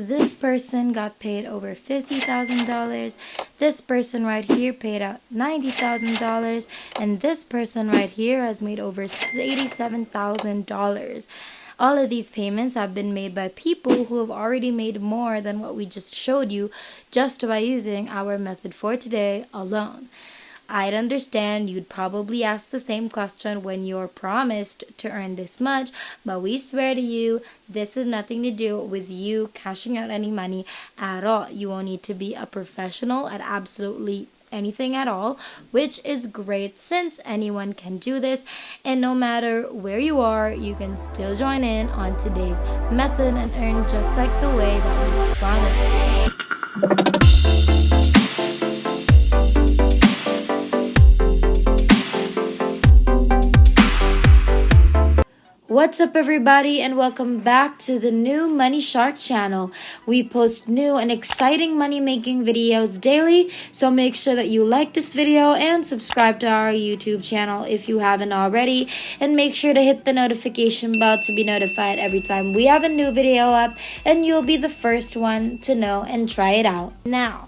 This person got paid over $50,000. This person right here paid out $90,000. And this person right here has made over $87,000. All of these payments have been made by people who have already made more than what we just showed you just by using our method for today alone. I'd understand you'd probably ask the same question when you're promised to earn this much, but we swear to you, this has nothing to do with you cashing out any money at all. You won't need to be a professional at absolutely anything at all, which is great since anyone can do this, and no matter where you are, you can still join in on today's method and earn just like the way that we promised you. What's up, everybody, and welcome back to the new Money Shark channel. We post new and exciting money making videos daily, so make sure that you like this video and subscribe to our YouTube channel if you haven't already, and make sure to hit the notification bell to be notified every time we have a new video up, and you'll be the first one to know and try it out. Now,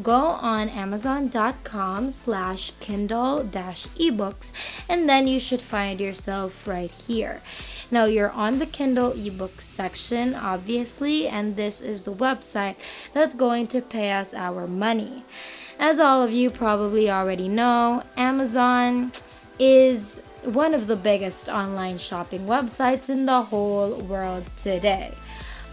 go on amazon.com/kindle-ebooks, and then you should find yourself right here. Now you're on the Kindle ebook section, obviously, and this is the website that's going to pay us our money. As all of you probably already know, Amazon is one of the biggest online shopping websites in the whole world today.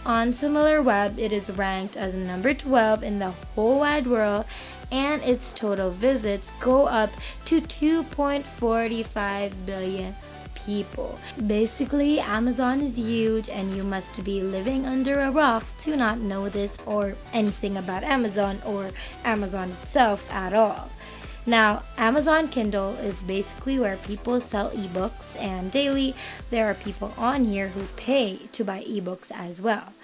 On SimilarWeb, it is ranked as number 12 in the whole wide world, and its total visits go up to 2.45 billion people. Basically, Amazon is huge, and you must be living under a rock to not know this or anything about Amazon or Amazon itself at all. Now, Amazon Kindle is basically where people sell ebooks, and daily there are people on here who pay to buy ebooks as well.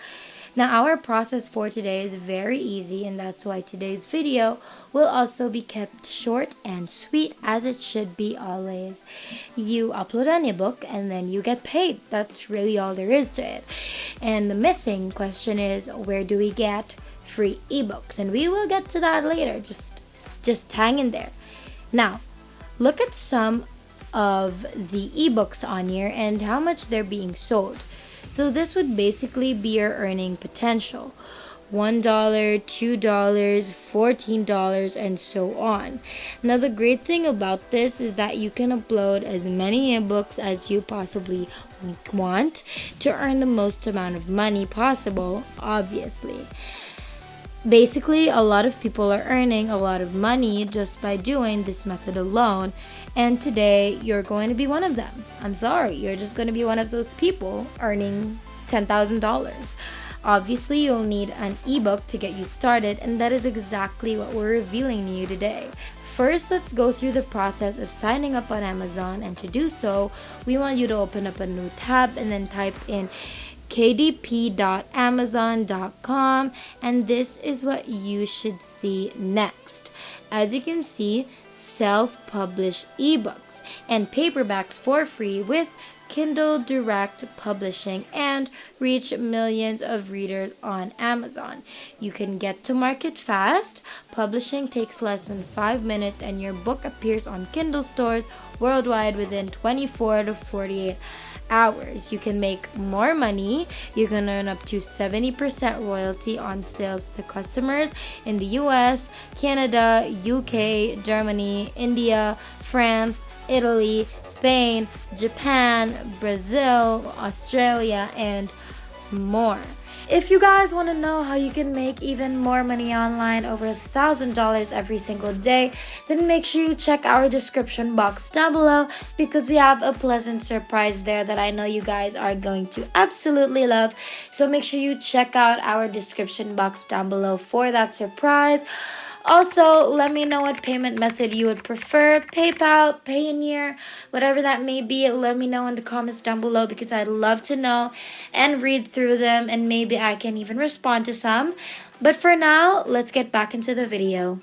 Now, our process for today is very easy, and that's why today's video will also be kept short and sweet, as it should be always. You upload an ebook and then you get paid. That's really all there is to it. And the missing question is, where do we get free ebooks? And we will get to that later. Just hang in there. Now, look at some of the ebooks on here and how much they're being sold. So this would basically be your earning potential. $1, $2, $14, and so on. Now, the great thing about this is that you can upload as many ebooks as you possibly want to earn the most amount of money possible, obviously. Basically, a lot of people are earning a lot of money just by doing this method alone, and today you're going to be one of them. I'm sorry, you're just going to be one of those people earning $10,000. Obviously, you'll need an ebook to get you started, and that is exactly what we're revealing to you today. First, let's go through the process of signing up on Amazon, and to do so, we want you to open up a new tab and then type in kdp.amazon.com, and this is what you should see next. As you can see, self-published ebooks and paperbacks for free with Kindle Direct Publishing, and reach millions of readers on Amazon. You can get to market fast. Publishing takes less than 5 minutes, and your book appears on Kindle stores worldwide within 24 to 48 hours. You can make more money. You can earn up to 70% royalty on sales to customers in the US, Canada, UK, Germany, India, France, Italy, Spain, Japan, Brazil, Australia, and more. If you guys want to know how you can make even more money online, over $1,000 every single day, then make sure you check our description box down below, because we have a pleasant surprise there that I know you guys are going to absolutely love. So make sure you check out our description box down below for that surprise. Also, let me know what payment method you would prefer. PayPal, Payoneer, whatever that may be. Let me know in the comments down below, because I'd love to know and read through them, and maybe I can even respond to some. But for now, let's get back into the video.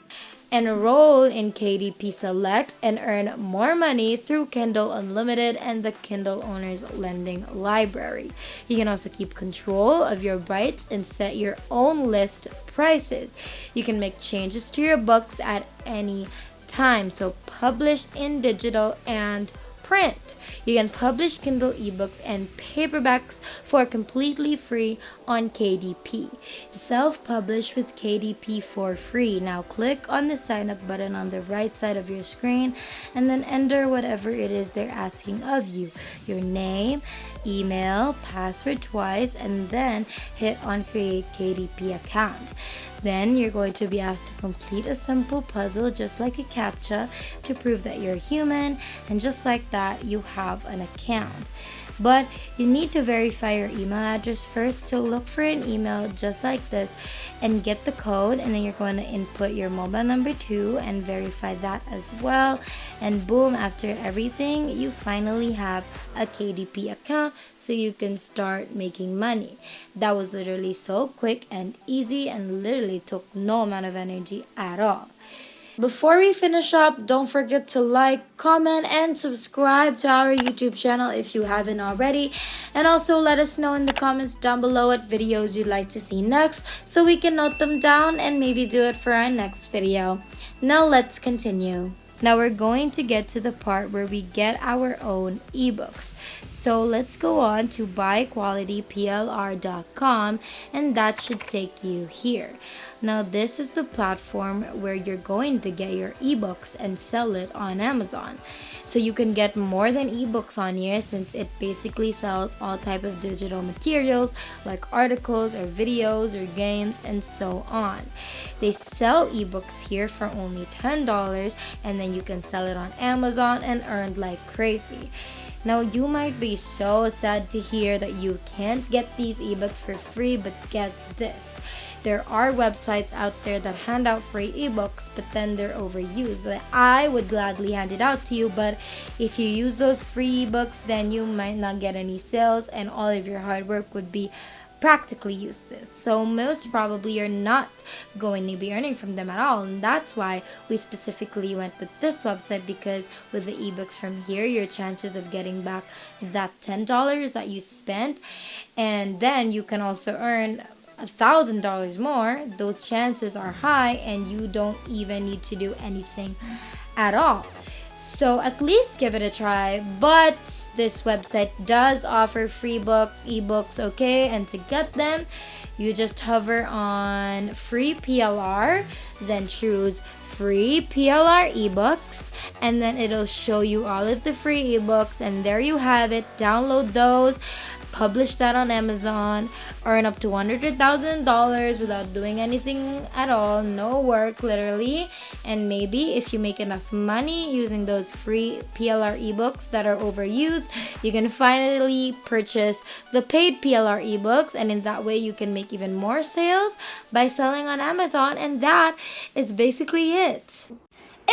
Enroll in KDP Select and earn more money through Kindle Unlimited and the Kindle Owners Lending Library. You can also keep control of your rights and set your own list prices. You can make changes to your books at any time. So publish in digital and print. You can publish Kindle ebooks and paperbacks for completely free on KDP. Self-publish with KDP for free. Now click on the sign up button on the right side of your screen and then enter whatever it is they're asking of you. Your name, email, password twice, and then hit on create KDP account. Then you're going to be asked to complete a simple puzzle just like a CAPTCHA to prove that you're human, and just like that you have an account. But you need to verify your email address first, so look for an email just like this and get the code, and then you're going to input your mobile number too and verify that as well, and boom, after everything you finally have a KDP account so you can start making money. That was literally so quick and easy and literally took no amount of energy at all. Before we finish up, don't forget to like, comment, and subscribe to our YouTube channel if you haven't already. And also let us know in the comments down below what videos you'd like to see next so we can note them down and maybe do it for our next video. Now let's continue. Now we're going to get to the part where we get our own ebooks. So let's go on to buyqualityplr.com, and that should take you here. Now this is the platform where you're going to get your ebooks and sell it on Amazon. So you can get more than ebooks on here, since it basically sells all type of digital materials like articles or videos or games and so on. They sell ebooks here for only $10, and then you can sell it on Amazon and earn like crazy. Now you might be so sad to hear that you can't get these ebooks for free, but get this. There are websites out there that hand out free ebooks, but then they're overused. Like, I would gladly hand it out to you, but if you use those free ebooks, then you might not get any sales and all of your hard work would be practically useless. So most probably you're not going to be earning from them at all, and that's why we specifically went with this website, because with the ebooks from here, your chances of getting back that $10 that you spent, and then you can also earn $1,000 more, those chances are high, and you don't even need to do anything at all. So at least give it a try. But this website does offer free ebooks, okay? And to get them, you just hover on free PLR, then choose free PLR ebooks, and then it'll show you all of the free ebooks, and there you have it. Download those, publish that on Amazon, earn up to $100,000 without doing anything at all, no work literally. And maybe if you make enough money using those free PLR ebooks that are overused, you can finally purchase the paid PLR ebooks, and in that way you can make even more sales by selling on Amazon, and that is basically it.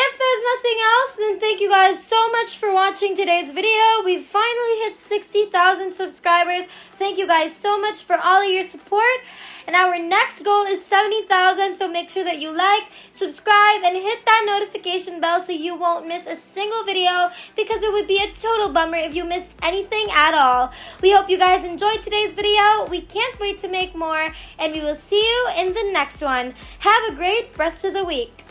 If there's nothing else, then thank you guys so much for watching today's video. We finally hit 60,000 subscribers. Thank you guys so much for all of your support. And our next goal is 70,000, so make sure that you like, subscribe, and hit that notification bell so you won't miss a single video, because it would be a total bummer if you missed anything at all. We hope you guys enjoyed today's video. We can't wait to make more, and we will see you in the next one. Have a great rest of the week.